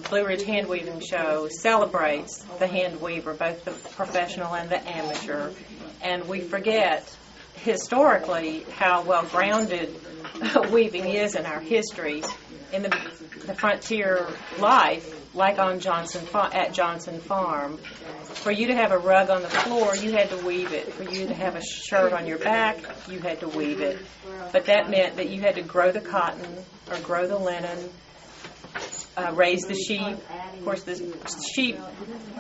Blue Ridge Hand Weaving Show celebrates the hand weaver, both the professional and the amateur, and we forget historically how well grounded weaving is in our history. In the frontier life, like on at Johnson Farm, for you to have a rug on the floor, you had to weave it. For you to have a shirt on your back, you had to weave it. But that meant that you had to grow the cotton or grow the linen, raise the sheep. Of course, the sheep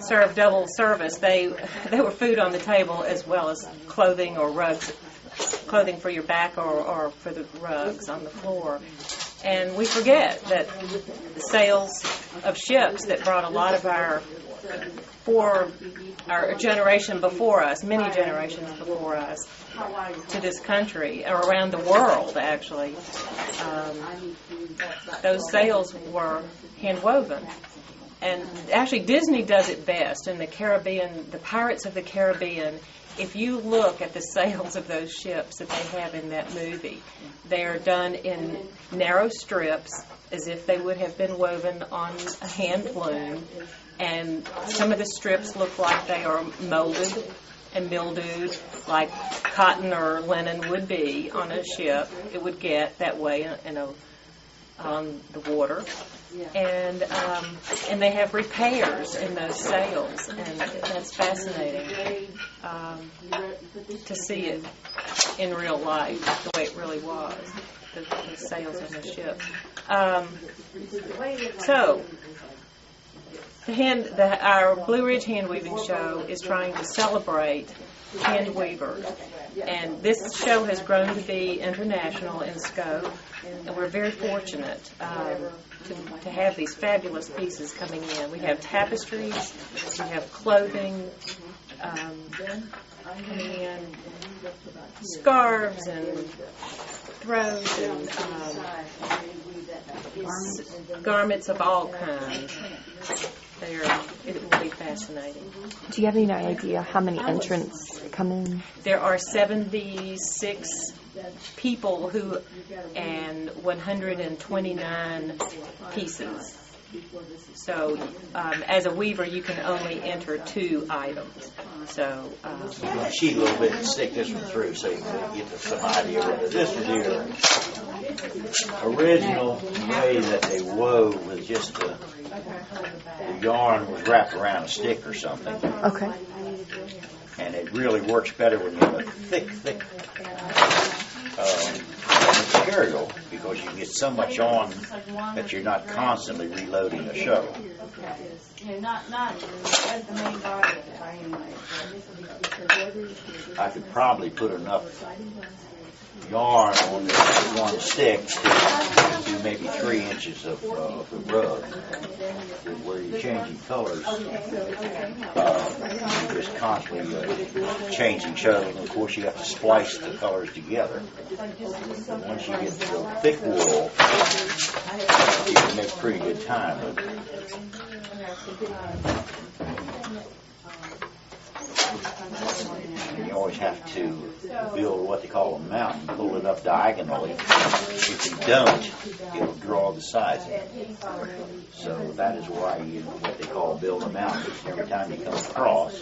served double service. They were food on the table as well as clothing or rugs, clothing for your back or for the rugs on the floor. And we forget that the sails of ships that brought a lot of our generation before us, many generations before us, to this country, or around the world, actually, those sails were hand-woven. And actually, Disney does it best. In the Caribbean, the Pirates of the Caribbean, if you look at the sails of those ships that they have in that movie, they are done in narrow strips, as if they would have been woven on a hand loom. And some of the strips look like they are molded and mildewed, like cotton or linen would be on a ship. It would get that way on the water. And they have repairs in those sails, and that's fascinating to see it in real life, the way it really was, the sails on the ship. So, our Blue Ridge Hand Weaving Show is trying to celebrate hand weavers. And this show has grown to be international in scope, and we're very fortunate to have these fabulous pieces coming in. We have tapestries, we have clothing coming in, scarves and throws and garments of all kinds. It will be fascinating. Do you have any idea how many entrants come in? There are 76 people and 129 pieces. So, as a weaver, you can only enter 2 items. So, you're going to cheat a little bit and stick this one through so you can get some idea whether this was your original way that they wove with just the yarn was wrapped around a stick or something. Okay. And it really works better when you have a thick material, because you get so much on that you're not constantly reloading the show. I could probably put enough yarn on this one stick to maybe 3 inches of the rug. Where you're changing colors, you're just constantly changing shows. And of course, you have to splice the colors together. And once you get the thick wool, you can make pretty good time with it. And you always have to build what they call a mountain, pull it up diagonally. If you don't, it'll draw the sides in. So that is why you what they call build a mountain. Every time you come across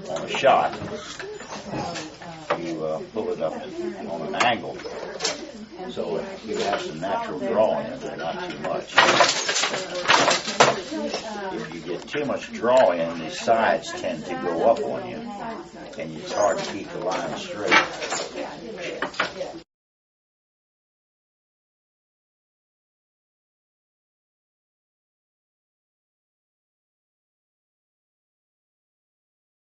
on a shot, you pull it up on an angle. So you have some natural drawing in there, not too much. If you get too much drawing, the sides tend to go up on you, and it's hard to keep the line straight.